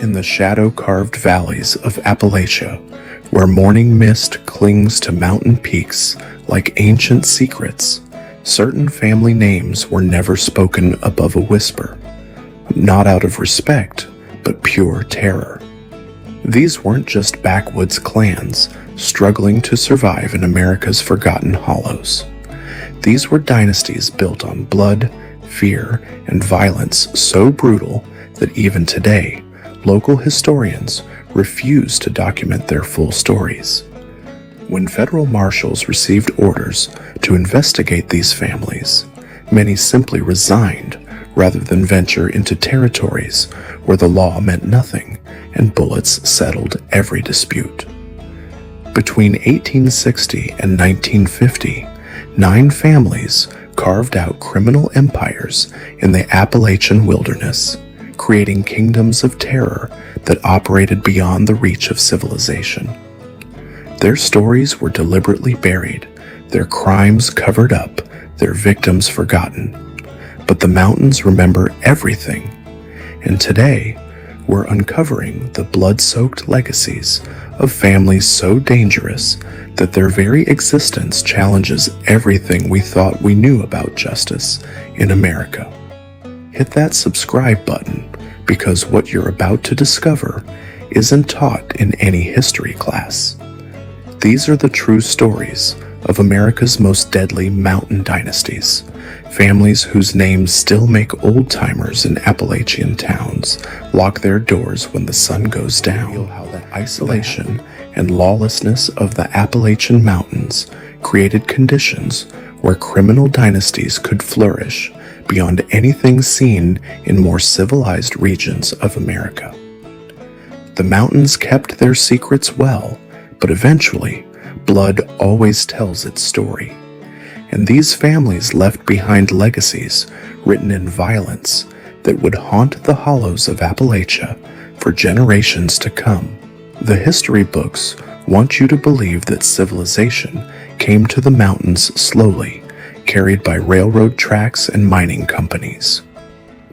In the shadow-carved valleys of Appalachia, where morning mist clings to mountain peaks like ancient secrets, certain family names were never spoken above a whisper, not out of respect, but pure terror. These weren't just backwoods clans struggling to survive in America's forgotten hollows. These were dynasties built on blood, fear, and violence so brutal that even today, local historians refuse to document their full stories. When federal marshals received orders to investigate these families, many simply resigned rather than venture into territories where the law meant nothing and bullets settled every dispute. Between 1860 and 1950, 9 families carved out criminal empires in the Appalachian wilderness, creating kingdoms of terror that operated beyond the reach of civilization. Their stories were deliberately buried, their crimes covered up, their victims forgotten. But the mountains remember everything, and today we're uncovering the blood-soaked legacies of families so dangerous that their very existence challenges everything we thought we knew about justice in America. Hit that subscribe button, because what you're about to discover isn't taught in any history class. These are the true stories of America's most deadly mountain dynasties, families whose names still make old-timers in Appalachian towns lock their doors when the sun goes down. Feel how the isolation and lawlessness of the Appalachian Mountains created conditions where criminal dynasties could flourish beyond anything seen in more civilized regions of America. The mountains kept their secrets well, but eventually, blood always tells its story. And these families left behind legacies written in violence that would haunt the hollows of Appalachia for generations to come. The history books want you to believe that civilization came to the mountains slowly, carried by railroad tracks and mining companies.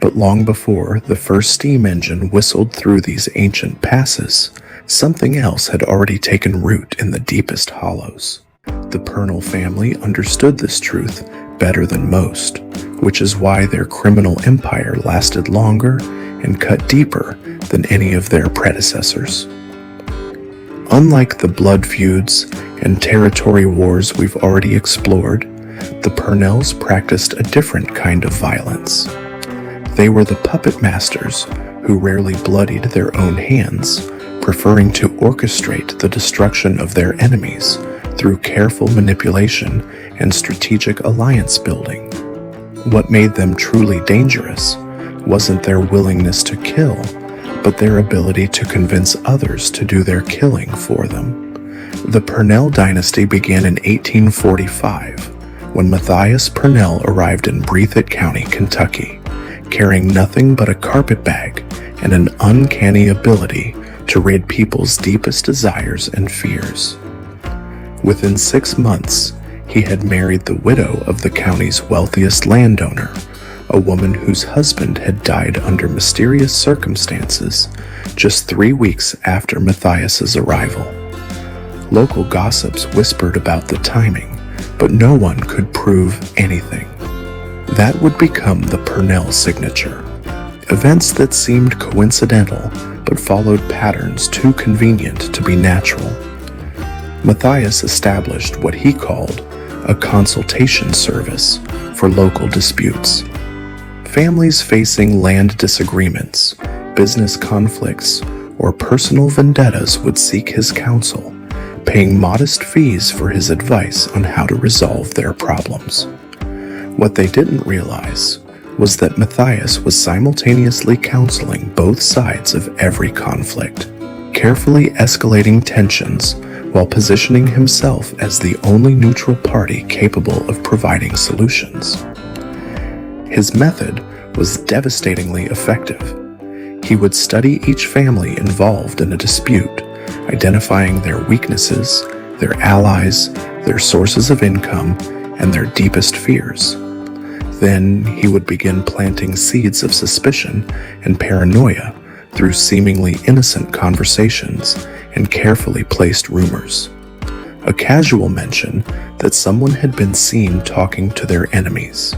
But long before the first steam engine whistled through these ancient passes, something else had already taken root in the deepest hollows. The Purnell family understood this truth better than most, which is why their criminal empire lasted longer and cut deeper than any of their predecessors. Unlike the blood feuds and territory wars we've already explored, the Purnells practiced a different kind of violence. They were the puppet masters who rarely bloodied their own hands, preferring to orchestrate the destruction of their enemies through careful manipulation and strategic alliance building. What made them truly dangerous wasn't their willingness to kill, but their ability to convince others to do their killing for them. The Purnell dynasty began in 1845, when Matthias Purnell arrived in Breathitt County, Kentucky, carrying nothing but a carpetbag and an uncanny ability to rid people's deepest desires and fears. Within 6 months, he had married the widow of the county's wealthiest landowner, a woman whose husband had died under mysterious circumstances just 3 weeks after Matthias's arrival. Local gossips whispered about the timing, but no one could prove anything. That would become the Purnell signature. Events that seemed coincidental but followed patterns too convenient to be natural. Matthias established what he called a consultation service for local disputes. Families facing land disagreements, business conflicts, or personal vendettas would seek his counsel, paying modest fees for his advice on how to resolve their problems. What they didn't realize was that Matthias was simultaneously counseling both sides of every conflict, carefully escalating tensions while positioning himself as the only neutral party capable of providing solutions. His method was devastatingly effective. He would study each family involved in a dispute, identifying their weaknesses, their allies, their sources of income, and their deepest fears. Then he would begin planting seeds of suspicion and paranoia through seemingly innocent conversations and carefully placed rumors. A casual mention that someone had been seen talking to their enemies.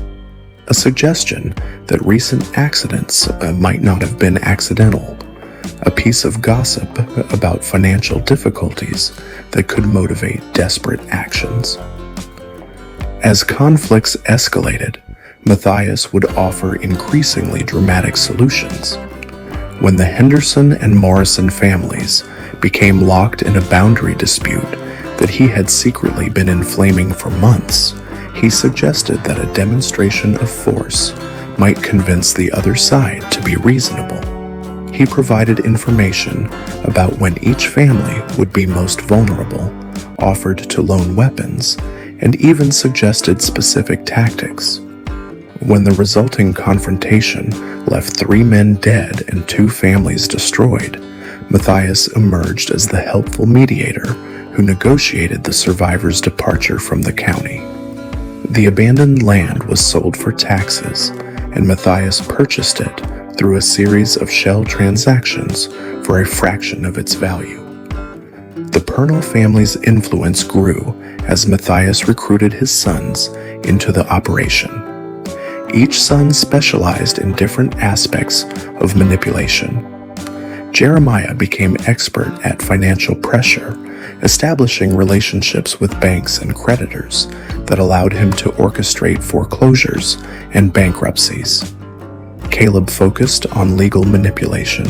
A suggestion that recent accidents might not have been accidental. A piece of gossip about financial difficulties that could motivate desperate actions. As conflicts escalated, Matthias would offer increasingly dramatic solutions. When the Henderson and Morrison families became locked in a boundary dispute that he had secretly been inflaming for months, he suggested that a demonstration of force might convince the other side to be reasonable. He provided information about when each family would be most vulnerable, offered to loan weapons, and even suggested specific tactics. When the resulting confrontation left 3 men dead and 2 families destroyed, Matthias emerged as the helpful mediator who negotiated the survivors' departure from the county. The abandoned land was sold for taxes, and Matthias purchased it through a series of shell transactions for a fraction of its value. The Purnell family's influence grew as Matthias recruited his sons into the operation. Each son specialized in different aspects of manipulation. Jeremiah became expert at financial pressure, establishing relationships with banks and creditors that allowed him to orchestrate foreclosures and bankruptcies. Caleb focused on legal manipulation,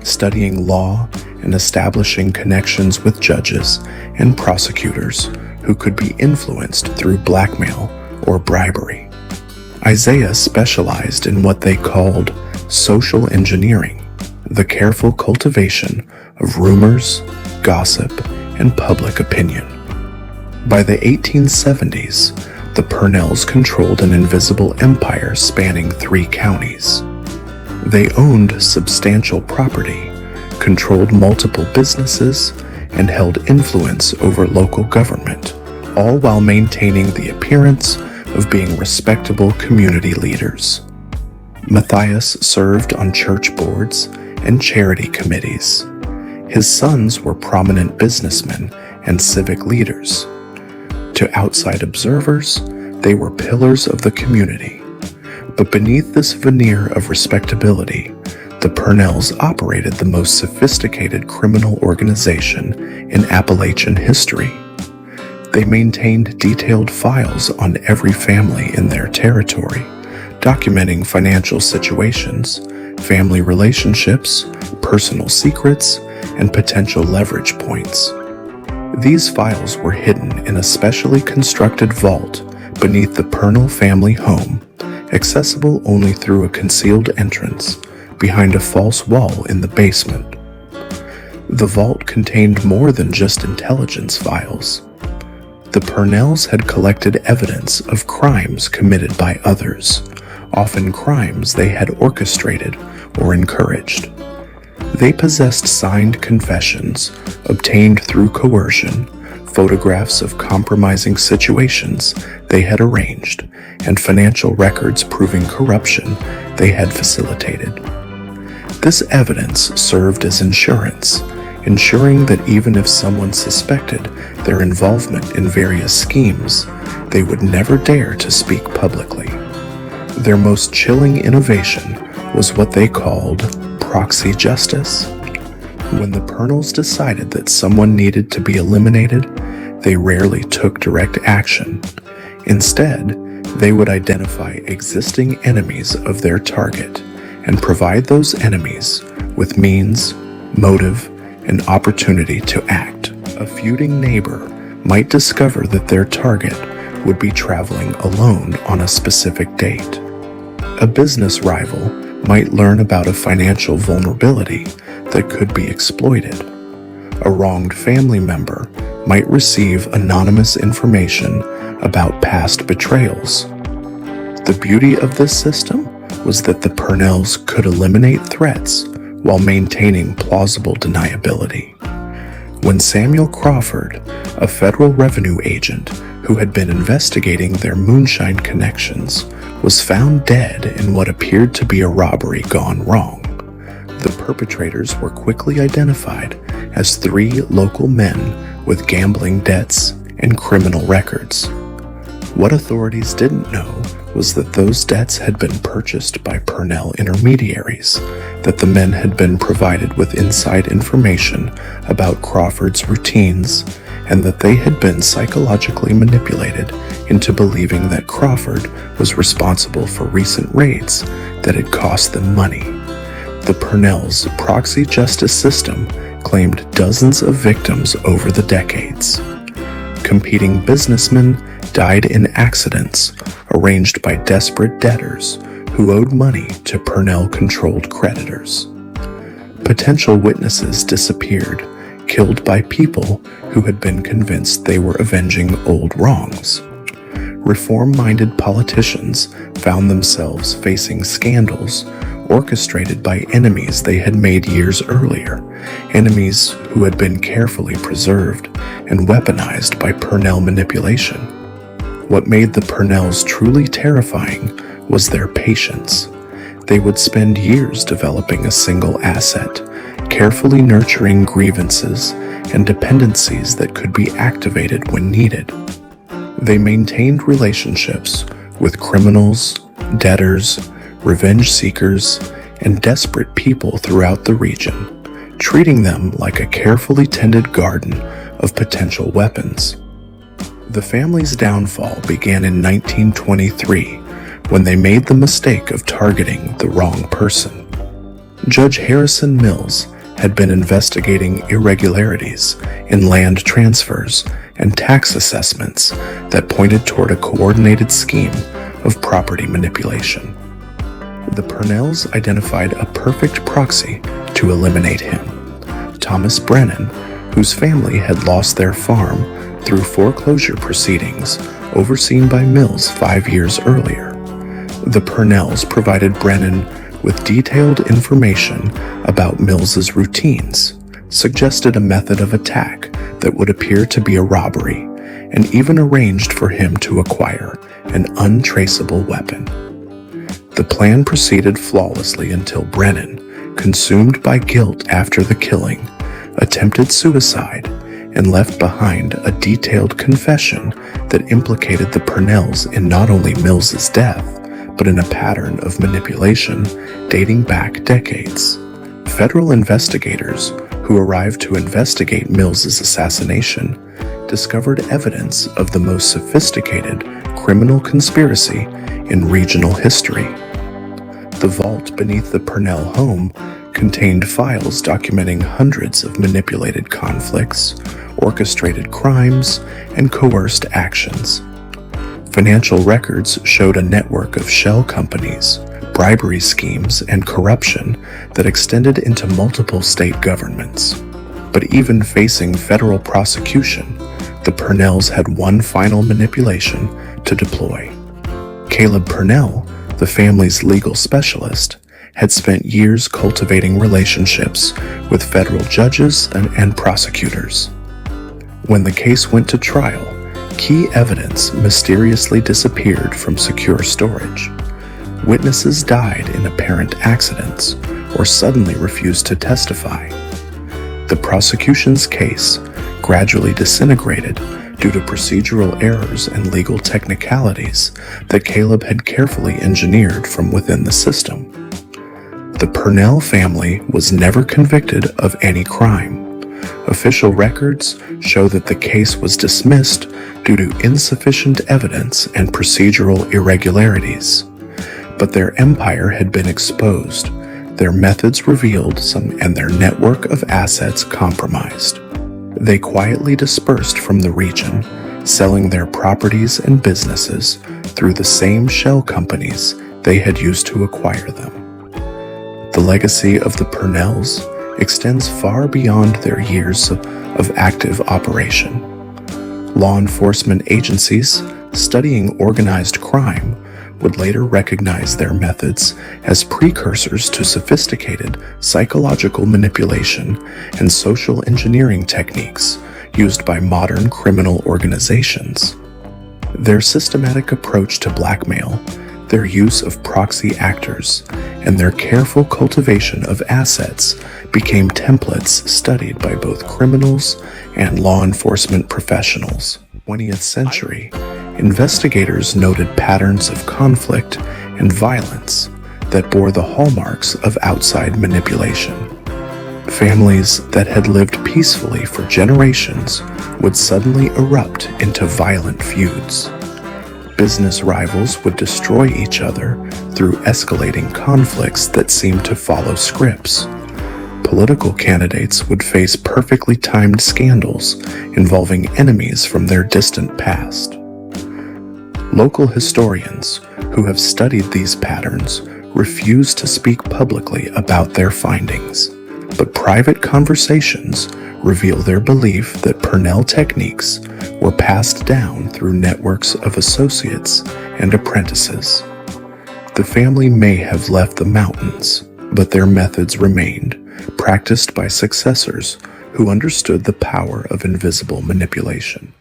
studying law and establishing connections with judges and prosecutors who could be influenced through blackmail or bribery. Isaiah specialized in what they called social engineering, the careful cultivation of rumors, gossip, and public opinion. By the 1870s, the Purnells controlled an invisible empire spanning 3 counties. They owned substantial property, controlled multiple businesses, and held influence over local government, all while maintaining the appearance of being respectable community leaders. Matthias served on church boards and charity committees. His sons were prominent businessmen and civic leaders. To outside observers, they were pillars of the community. But beneath this veneer of respectability, the Purnells operated the most sophisticated criminal organization in Appalachian history. They maintained detailed files on every family in their territory, documenting financial situations, family relationships, personal secrets, and potential leverage points. These files were hidden in a specially constructed vault beneath the Purnell family home, accessible only through a concealed entrance behind a false wall in the basement. The vault contained more than just intelligence files. The Purnells had collected evidence of crimes committed by others, often crimes they had orchestrated or encouraged. They possessed signed confessions obtained through coercion, photographs of compromising situations they had arranged, and financial records proving corruption they had facilitated. This evidence served as insurance, ensuring that even if someone suspected their involvement in various schemes, they would never dare to speak publicly. Their most chilling innovation was what they called proxy justice. When the Purnells decided that someone needed to be eliminated, they rarely took direct action. Instead, they would identify existing enemies of their target and provide those enemies with means, motive, and opportunity to act. A feuding neighbor might discover that their target would be traveling alone on a specific date. A business rival might learn about a financial vulnerability that could be exploited. A wronged family member might receive anonymous information about past betrayals. The beauty of this system was that the Purnells could eliminate threats while maintaining plausible deniability. When Samuel Crawford, a federal revenue agent who had been investigating their moonshine connections, was found dead in what appeared to be a robbery gone wrong, The perpetrators were quickly identified as 3 local men with gambling debts and criminal records. What authorities didn't know was that those debts had been purchased by Purnell intermediaries, that the men had been provided with inside information about Crawford's routines, and that they had been psychologically manipulated into believing that Crawford was responsible for recent raids that had cost them money. The Purnells' proxy justice system claimed dozens of victims over the decades. Competing businessmen died in accidents arranged by desperate debtors who owed money to Purnell-controlled creditors. Potential witnesses disappeared, killed by people who had been convinced they were avenging old wrongs. Reform-minded politicians found themselves facing scandals orchestrated by enemies they had made years earlier, enemies who had been carefully preserved and weaponized by Purnell manipulation. What made the Purnells truly terrifying was their patience. They would spend years developing a single asset, carefully nurturing grievances and dependencies that could be activated when needed. They maintained relationships with criminals, debtors, revenge seekers, and desperate people throughout the region, treating them like a carefully tended garden of potential weapons. The family's downfall began in 1923 when they made the mistake of targeting the wrong person. Judge Harrison Mills had been investigating irregularities in land transfers and tax assessments that pointed toward a coordinated scheme of property manipulation. The Purnells identified a perfect proxy to eliminate him: Thomas Brennan, whose family had lost their farm through foreclosure proceedings overseen by Mills 5 years earlier. The Purnells provided Brennan with detailed information about Mills's routines, suggested a method of attack that would appear to be a robbery, and even arranged for him to acquire an untraceable weapon. The plan proceeded flawlessly until Brennan, consumed by guilt after the killing, attempted suicide and left behind a detailed confession that implicated the Purnells in not only Mills's death, but in a pattern of manipulation dating back decades. Federal investigators who arrived to investigate Mills's assassination discovered evidence of the most sophisticated criminal conspiracy in regional history. The vault beneath the Purnell home contained files documenting hundreds of manipulated conflicts, orchestrated crimes, and coerced actions. Financial records showed a network of shell companies, bribery schemes, and corruption that extended into multiple state governments. But even facing federal prosecution, the Purnells had one final manipulation to deploy. Caleb Purnell, the family's legal specialist, had spent years cultivating relationships with federal judges and prosecutors. When the case went to trial, key evidence mysteriously disappeared from secure storage. Witnesses died in apparent accidents or suddenly refused to testify. The prosecution's case gradually disintegrated due to procedural errors and legal technicalities that Caleb had carefully engineered from within the system. The Purnell family was never convicted of any crime. Official records show that the case was dismissed due to insufficient evidence and procedural irregularities. But their empire had been exposed, their methods revealed, and their network of assets compromised. They quietly dispersed from the region, selling their properties and businesses through the same shell companies they had used to acquire them. The legacy of the Purnells extends far beyond their years of active operation. Law enforcement agencies studying organized crime would later recognize their methods as precursors to sophisticated psychological manipulation and social engineering techniques used by modern criminal organizations. Their systematic approach to blackmail, their use of proxy actors, and their careful cultivation of assets became templates studied by both criminals and law enforcement professionals. 20th century, investigators noted patterns of conflict and violence that bore the hallmarks of outside manipulation. Families that had lived peacefully for generations would suddenly erupt into violent feuds. Business rivals would destroy each other through escalating conflicts that seemed to follow scripts. Political candidates would face perfectly timed scandals involving enemies from their distant past. Local historians who have studied these patterns refuse to speak publicly about their findings, but private conversations reveal their belief that Purnell techniques were passed down through networks of associates and apprentices. The family may have left the mountains, but their methods remained, practiced by successors who understood the power of invisible manipulation.